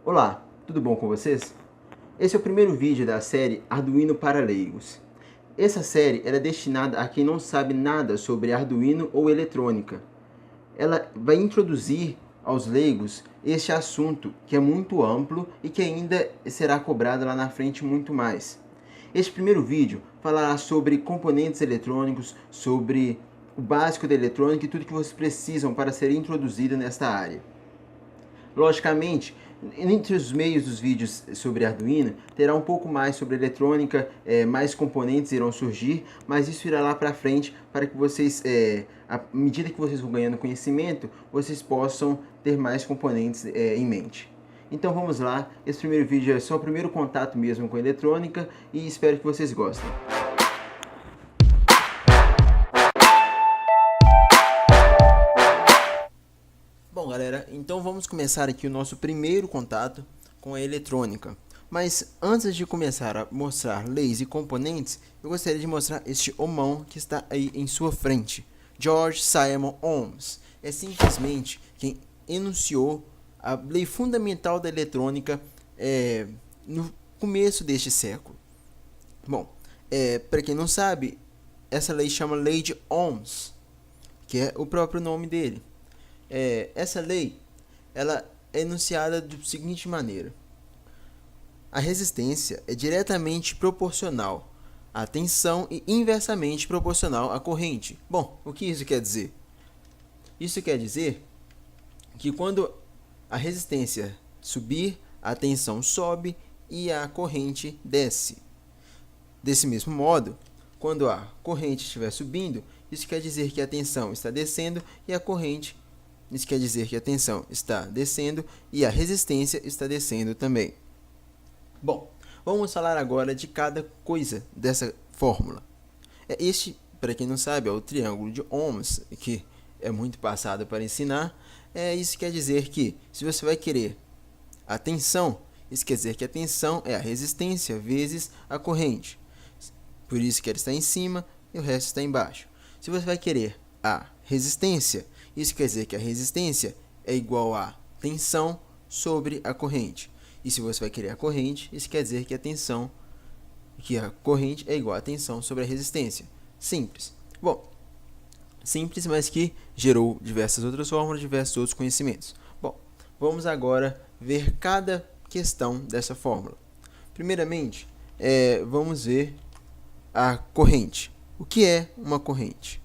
Olá, tudo bom com vocês? Esse é o primeiro vídeo da série Arduino para leigos. Essa série é destinada a quem não sabe nada sobre Arduino ou eletrônica. Ela vai introduzir aos leigos este assunto que é muito amplo e que ainda será cobrado lá na frente muito mais. Este primeiro vídeo falará sobre componentes eletrônicos, sobre o básico da eletrônica e tudo que vocês precisam para ser introduzido nesta área. Logicamente, entre os meios dos vídeos sobre Arduino, terá um pouco mais sobre eletrônica, mais componentes irão surgir, mas isso irá lá para frente para que vocês, à medida que vocês vão ganhando conhecimento, vocês possam ter mais componentes em mente. Então vamos lá, esse primeiro vídeo é só o primeiro contato mesmo com a eletrônica e espero que vocês gostem. Bom, galera, então vamos começar aqui o nosso primeiro contato com a eletrônica. Mas antes de começar a mostrar leis e componentes, eu gostaria de mostrar este homão que está aí em sua frente. George Simon Ohms é simplesmente quem enunciou a lei fundamental da eletrônica no começo deste século. Bom, para quem não sabe, essa lei chama Lei de Ohms, que é o próprio nome dele. Essa lei ela é enunciada da seguinte maneira: a resistência é diretamente proporcional à tensão e inversamente proporcional à corrente. Bom, o que isso quer dizer? Isso quer dizer que quando a resistência subir, a tensão sobe e a corrente desce. Desse mesmo modo, quando a corrente estiver subindo, isso quer dizer que a tensão está descendo e a corrente isso quer dizer que a tensão está descendo e a resistência está descendo também. Bom, vamos falar agora de cada coisa dessa fórmula. Este, para quem não sabe, é o triângulo de Ohms, que é muito passado para ensinar. Isso quer dizer que, se você vai querer a tensão, isso quer dizer que a tensão é a resistência vezes a corrente. Por isso que ela está em cima e o resto está embaixo. Se você vai querer a resistência, isso quer dizer que a resistência é igual a tensão sobre a corrente. E se você vai querer a corrente, isso quer dizer que a corrente é igual a tensão sobre a resistência. Simples. Bom, simples, mas que gerou diversas outras fórmulas, diversos outros conhecimentos. Bom, vamos agora ver cada questão dessa fórmula. Primeiramente, vamos ver a corrente. O que é uma corrente?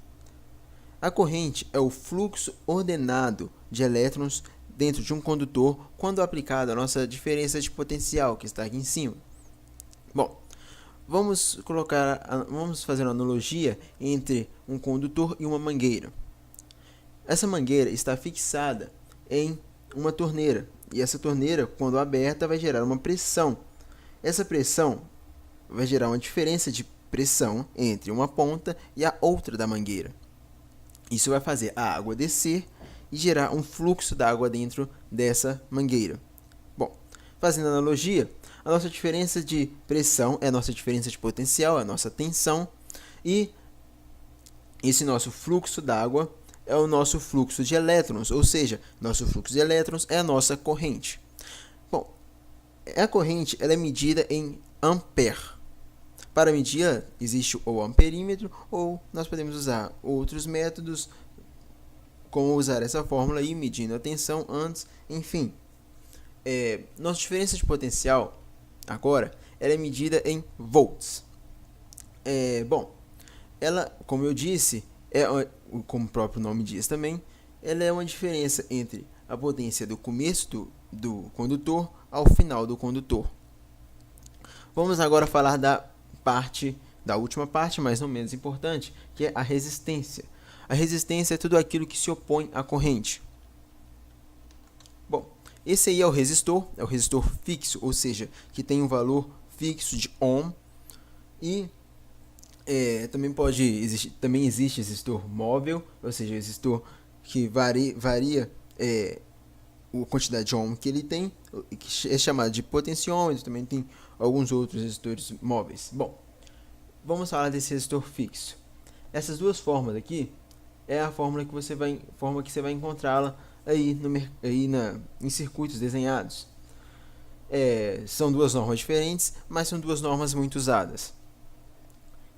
A corrente é o fluxo ordenado de elétrons dentro de um condutor quando aplicado a nossa diferença de potencial, que está aqui em cima. Bom, vamos fazer uma analogia entre um condutor e uma mangueira. Essa mangueira está fixada em uma torneira, e essa torneira, quando aberta, vai gerar uma pressão. Essa pressão vai gerar uma diferença de pressão entre uma ponta e a outra da mangueira. Isso vai fazer a água descer e gerar um fluxo d'água dentro dessa mangueira. Bom, fazendo analogia, a nossa diferença de pressão é a nossa diferença de potencial, é a nossa tensão, e esse nosso fluxo d'água é o nosso fluxo de elétrons, ou seja, nosso fluxo de elétrons é a nossa corrente. Bom, a corrente ela é medida em ampere. Para medir, existe o amperímetro, ou nós podemos usar outros métodos, como usar essa fórmula aí, medindo a tensão antes, enfim. Nossa diferença de potencial, agora, ela é medida em volts. Bom, ela, como eu disse, como o próprio nome diz também, ela é uma diferença entre a potência do começo do condutor ao final do condutor. Vamos agora falar da última parte, mas não menos importante, que é a resistência. A resistência é tudo aquilo que se opõe à corrente. Bom, esse aí é o resistor fixo, ou seja, que tem um valor fixo de ohm, e também existe resistor móvel, ou seja, resistor que varia a quantidade de ohm que ele tem, que é chamado de potenciômetro. Também tem alguns outros resistores móveis. Bom, vamos falar desse resistor fixo. Essas duas fórmulas aqui é a fórmula que você vai encontrá-la aí em circuitos desenhados. São duas normas diferentes, mas são duas normas muito usadas.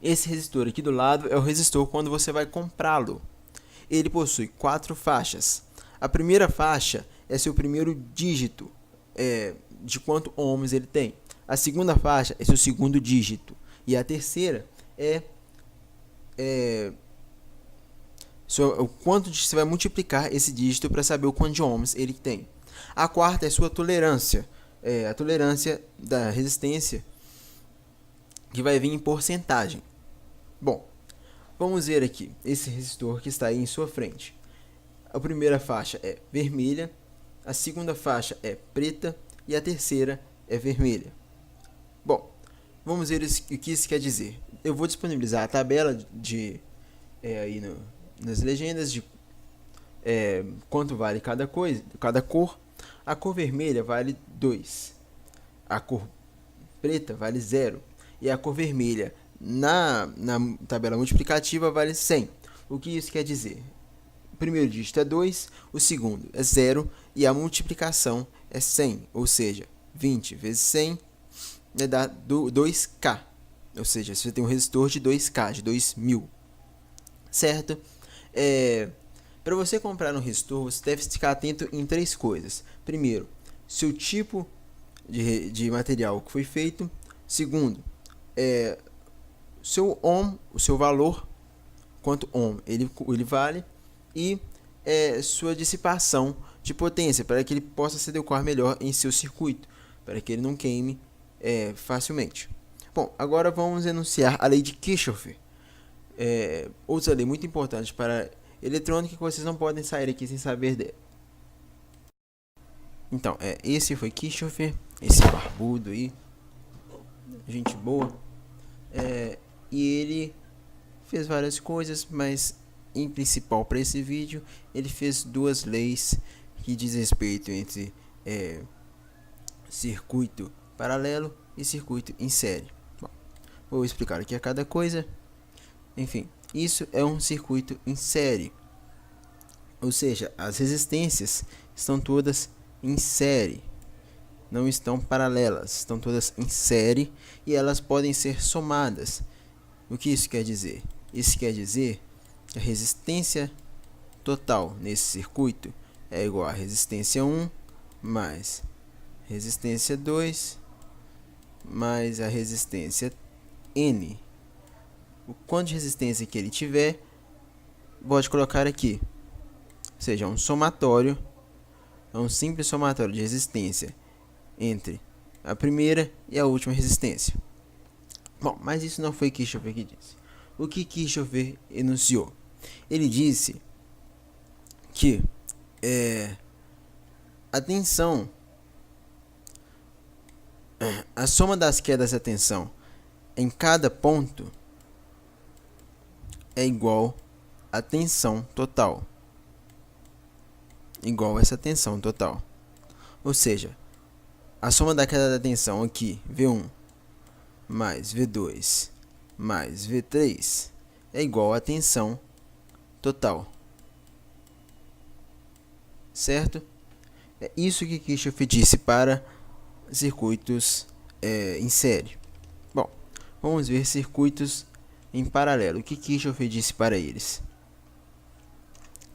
Esse resistor aqui do lado é o resistor quando você vai comprá-lo. Ele possui 4 faixas. A primeira faixa é seu primeiro dígito de quanto ohms ele tem. A segunda faixa é seu segundo dígito. E a terceira é o quanto você vai multiplicar esse dígito para saber o quanto de ohms ele tem. A quarta é sua tolerância. A tolerância da resistência, que vai vir em porcentagem. Bom, vamos ver aqui esse resistor que está aí em sua frente. A primeira faixa é vermelha, a segunda faixa é preta e a terceira é vermelha. Bom, vamos ver o que isso quer dizer. Eu vou disponibilizar a tabela aí nas legendas de quanto vale cada cor. A cor vermelha vale 2, a cor preta vale 0 e a cor vermelha na tabela multiplicativa vale 100. O que isso quer dizer? O primeiro dígito é 2, o segundo é 0 e a multiplicação é 100, ou seja, 20 vezes 100 vai dar 2K, ou seja, você tem um resistor de 2K, de 2000, certo? Para você comprar um resistor, você deve ficar atento em 3 coisas. Primeiro, seu tipo de material que foi feito. Segundo, seu ohm, o seu valor, quanto ohm ele vale. E sua dissipação de potência, para que ele possa se adequar melhor em seu circuito, para que ele não queime facilmente. Bom, agora vamos enunciar a lei de Kirchhoff. Outra lei muito importante para eletrônica que vocês não podem sair aqui sem saber dela. Então, esse foi Kirchhoff, esse barbudo aí, gente boa. E ele fez várias coisas, mas em principal para esse vídeo ele fez 2 leis que diz respeito entre circuito paralelo e circuito em série. Bom, vou explicar aqui a cada coisa. Enfim, isso é um circuito em série, ou seja, as resistências estão todas em série, não estão paralelas, estão todas em série e elas podem ser somadas. O que isso quer dizer? Isso quer dizer que a resistência total nesse circuito é igual a resistência 1 mais resistência 2 mais a resistência N. O quanto de resistência que ele tiver, pode colocar aqui. Ou seja, um somatório, é um simples somatório de resistência entre a primeira e a última resistência. Bom, mas isso não foi Kirchhoff que disse. O que Kirchhoff enunciou? Ele disse que a tensão, a soma das quedas da tensão em cada ponto é igual à tensão total, igual a essa tensão total. Ou seja, a soma da queda da tensão aqui, V1 mais V2 mais V3, é igual à tensão total, certo? É isso que Kirchhoff disse para circuitos em série. Bom, vamos ver circuitos em paralelo. O que Kirchhoff disse para eles?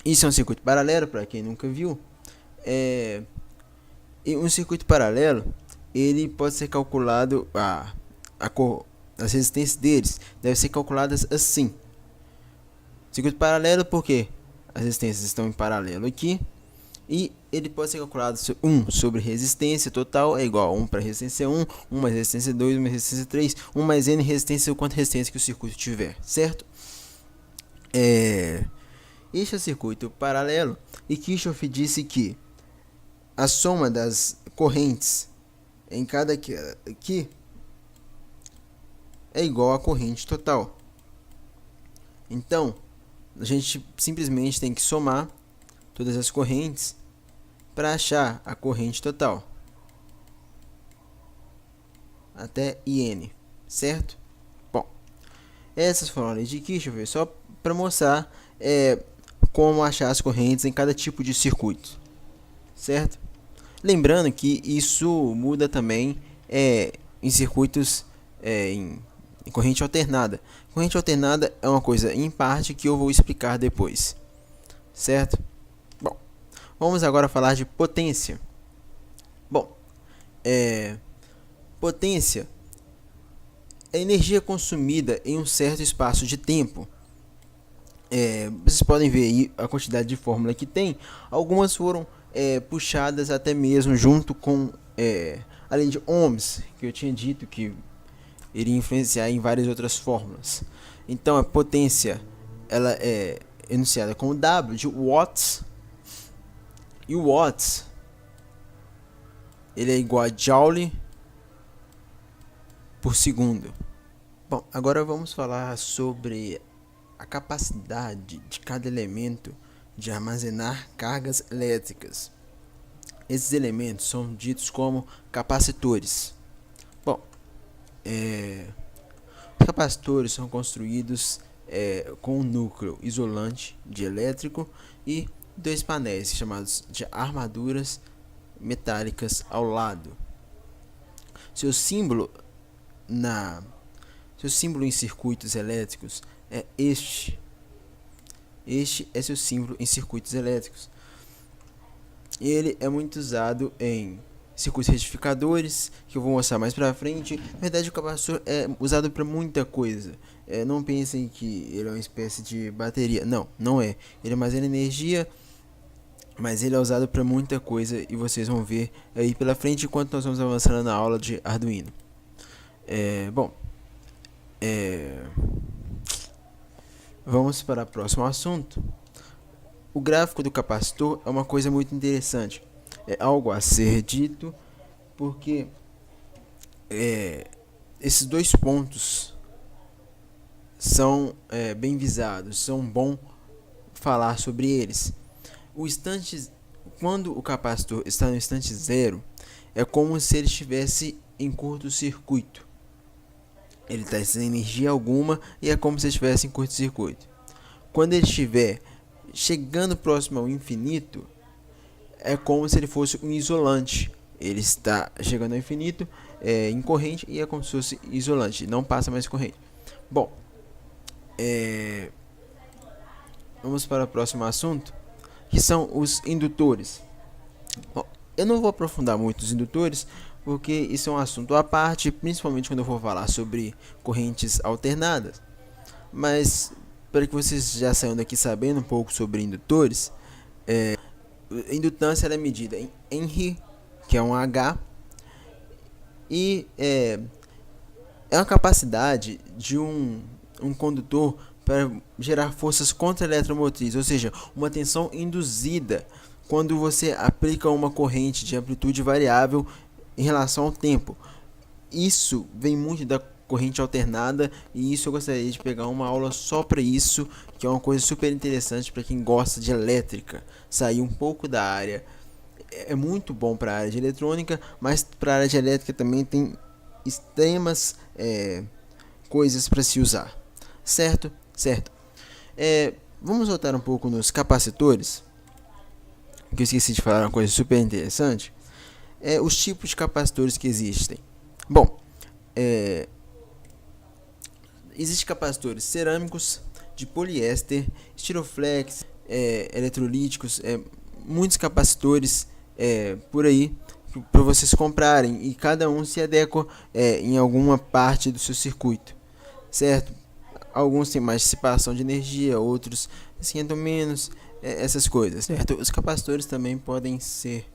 Isso é um circuito paralelo, para quem nunca viu. Um circuito paralelo, ele pode ser calculado, as resistências deles devem ser calculadas assim. Circuito paralelo porque as resistências estão em paralelo aqui. E ele pode ser calculado 1 sobre resistência total é igual a 1 para resistência 1, 1 mais resistência 2, 1 mais resistência 3, 1 mais N resistência, o quanto resistência que o circuito tiver, certo? Este é o circuito paralelo e Kirchhoff disse que a soma das correntes em cada aqui é igual à corrente total. Então, a gente simplesmente tem que somar todas as correntes para achar a corrente total até IN, certo? Bom, essas foram as leis de Kirchhoff, só para mostrar como achar as correntes em cada tipo de circuito, certo? Lembrando que isso muda também em circuitos em corrente alternada. Corrente alternada é uma coisa em parte que eu vou explicar depois, certo? Bom, vamos agora falar de potência. Bom, potência é energia consumida em um certo espaço de tempo. Vocês podem ver aí a quantidade de fórmula que tem. Algumas foram puxadas até mesmo junto com além de ohms, que eu tinha dito que iria influenciar em várias outras fórmulas. Então a potência ela é enunciada como W de watts, e o watts ele é igual a joule por segundo. Bom, agora vamos falar sobre a capacidade de cada elemento de armazenar cargas elétricas. Esses elementos são ditos como capacitores. Bom, os capacitores são construídos com um núcleo isolante de elétrico e dois painéis chamados de armaduras metálicas ao lado. Seu símbolo em circuitos elétricos é este. Este é seu símbolo em circuitos elétricos. Ele é muito usado em circuitos retificadores, que eu vou mostrar mais pra frente. Na verdade, o capacitor é usado para muita coisa. Não pensem que ele é uma espécie de bateria. Não, não é. Ele armazena energia, mas ele é usado para muita coisa e vocês vão ver aí pela frente enquanto nós vamos avançando na aula de Arduino. Vamos para o próximo assunto. O gráfico do capacitor é uma coisa muito interessante. É algo a ser dito porque esses dois pontos são bem visados, são bom falar sobre eles. Quando o capacitor está no instante zero, é como se ele estivesse em curto-circuito. Ele está sem energia alguma e é como se estivesse em curto-circuito. Quando ele estiver chegando próximo ao infinito, é como se ele fosse um isolante. Ele está chegando ao infinito em corrente e é como se fosse isolante, não passa mais corrente. Bom, vamos para o próximo assunto, que são os indutores. Bom, eu não vou aprofundar muito os indutores, porque isso é um assunto à parte, principalmente quando eu for falar sobre correntes alternadas. Mas, para que vocês já saiam daqui sabendo um pouco sobre indutores, a indutância é medida em Henry, que é um H, e é uma capacidade de um condutor para gerar forças contra-eletromotrizes, ou seja, uma tensão induzida quando você aplica uma corrente de amplitude variável em relação ao tempo. Isso vem muito da corrente alternada e isso eu gostaria de pegar uma aula só para isso, que é uma coisa super interessante para quem gosta de elétrica, sair um pouco da área. É muito bom para a área de eletrônica, mas para a área de elétrica também tem extremas coisas para se usar. Certo? Vamos voltar um pouco nos capacitores, que eu esqueci de falar uma coisa super interessante. Os tipos de capacitores que existem. Bom, existem capacitores cerâmicos, de poliéster, estiroflex, eletrolíticos, muitos capacitores por aí para vocês comprarem, e cada um se adequa em alguma parte do seu circuito, certo? Alguns têm mais dissipação de energia, outros esquentam menos, essas coisas, certo? Os capacitores também podem ser,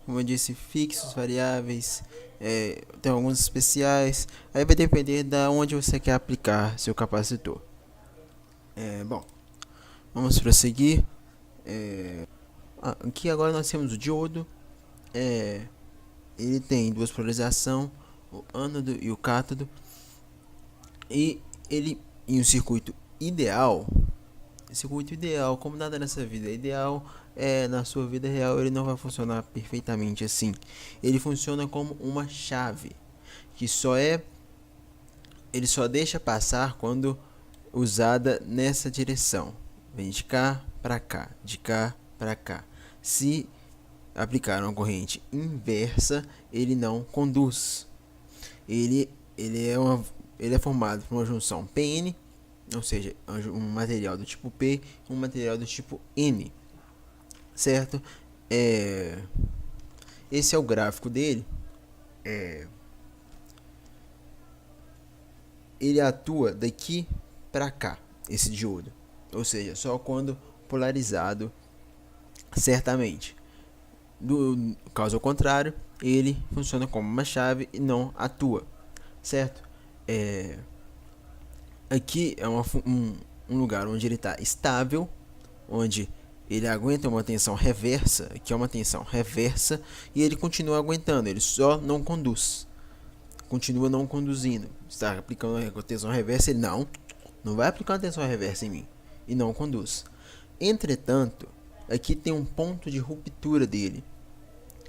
como eu disse, fixos, variáveis, tem alguns especiais, aí vai depender da onde você quer aplicar seu capacitor. Bom, vamos prosseguir. Aqui agora nós temos o diodo. Ele tem duas polarizações, o ânodo e o cátodo, e ele em um circuito ideal, como nada nessa vida é ideal, na sua vida real ele não vai funcionar perfeitamente assim. Ele funciona como uma chave que ele só deixa passar quando usada nessa direção, vem de cá para cá, de cá para cá. Se aplicar uma corrente inversa, ele não conduz. Ele, ele, é, uma, ele é formado por uma junção PN, ou seja, um material do tipo P e um material do tipo N, certo? Esse é o gráfico dele. Ele atua daqui para cá, esse diodo, ou seja, só quando polarizado, certamente. Do caso ao contrário, ele funciona como uma chave e não atua, certo? Aqui é um lugar onde ele está estável, onde ele aguenta uma tensão reversa, que é uma tensão reversa, e ele continua aguentando, ele só não conduz, continua não conduzindo. Está aplicando a tensão reversa, ele não vai aplicar uma tensão reversa em mim, e não conduz. Entretanto, aqui tem um ponto de ruptura dele.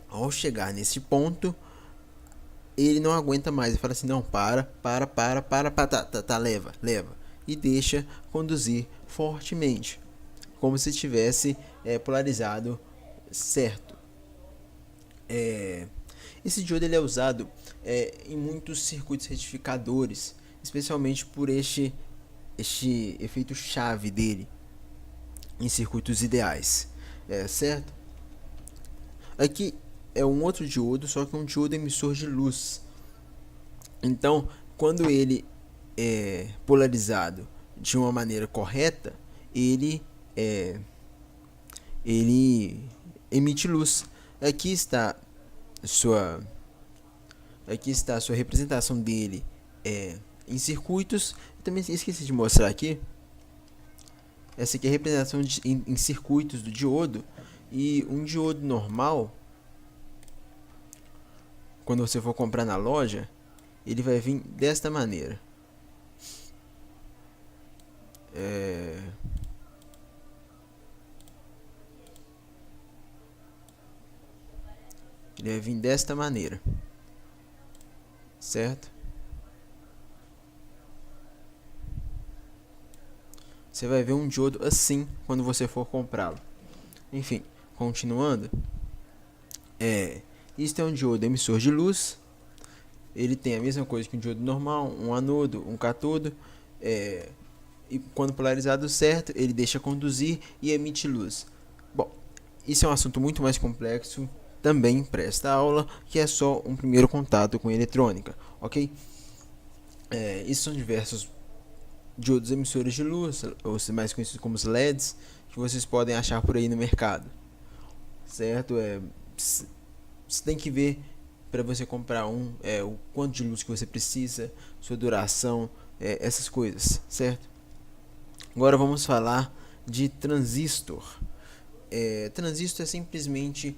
Ao chegar nesse ponto, ele não aguenta mais, ele fala assim, não, para, leva, e deixa conduzir fortemente, como se tivesse polarizado certo. Esse diodo ele é usado em muitos circuitos retificadores, especialmente por este efeito chave dele em circuitos ideais, certo? Aqui é um outro diodo, só que um diodo emissor de luz. Então, quando ele é polarizado de uma maneira correta, ele emite luz. Aqui está a sua representação dele em circuitos. Eu também esqueci de mostrar aqui. Essa aqui é a representação em circuitos do diodo. E um diodo normal, quando você for comprar na loja, ele vai vir desta maneira. Ele vai vir desta maneira, certo? Você vai ver um diodo assim quando você for comprá-lo. Enfim, continuando, isto é um diodo emissor de luz. Ele tem a mesma coisa que um diodo normal, um anodo, um cátodo, e quando polarizado certo, ele deixa conduzir e emite luz. Bom, isso é um assunto muito mais complexo, também para esta aula, que é só um primeiro contato com eletrônica, ok? Isso são diversos diodos emissores de luz, ou mais conhecidos como os LEDs, que vocês podem achar por aí no mercado, certo? Você tem que ver para você comprar o quanto de luz que você precisa, sua duração, essas coisas, certo? Agora vamos falar de transistor. Transistor é simplesmente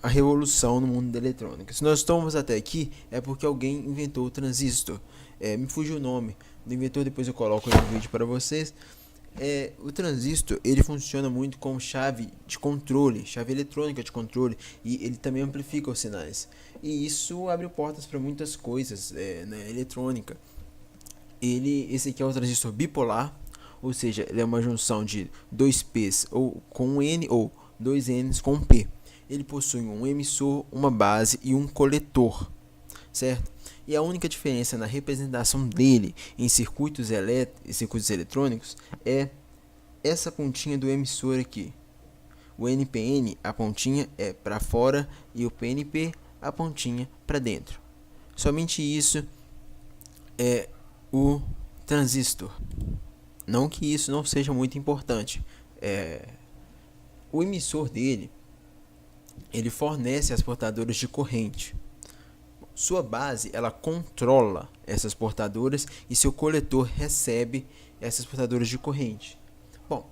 a revolução no mundo da eletrônica. Se nós estamos até aqui, é porque alguém inventou o transistor. Me fugiu o nome do inventor, depois eu coloco no vídeo para vocês. O transistor ele funciona muito como chave de controle, chave eletrônica de controle, e ele também amplifica os sinais. E isso abre portas para muitas coisas na eletrônica. Esse aqui é o transistor bipolar, ou seja, ele é uma junção de dois P's ou com um N ou dois N's com um P. Ele possui um emissor, uma base e um coletor, certo? E a única diferença na representação dele em circuitos eletrônicos é essa pontinha do emissor aqui. O NPN, a pontinha é para fora, e o PNP, a pontinha para dentro. Somente isso é o transistor. Não que isso não seja muito importante. O emissor dele, ele fornece as portadoras de corrente. Sua base, ela controla essas portadoras, e seu coletor recebe essas portadoras de corrente. Bom,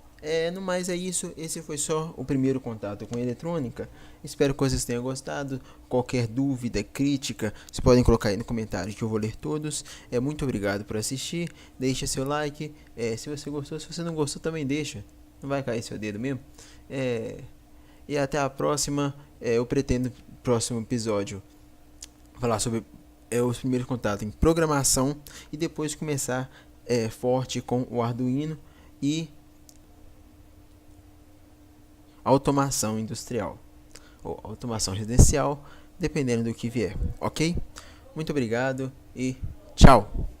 no mais é isso. Esse foi só o primeiro contato com a eletrônica. Espero que vocês tenham gostado. Qualquer dúvida, crítica, vocês podem colocar aí no comentário que eu vou ler todos. Muito obrigado por assistir. Deixa seu like. Se você gostou, se você não gostou também deixa. Não vai cair seu dedo mesmo. E até a próxima. Eu pretendo no próximo episódio falar sobre os primeiros contatos em programação, e depois começar forte com o Arduino e automação industrial. ou automação residencial, dependendo do que vier, ok? Muito obrigado e tchau!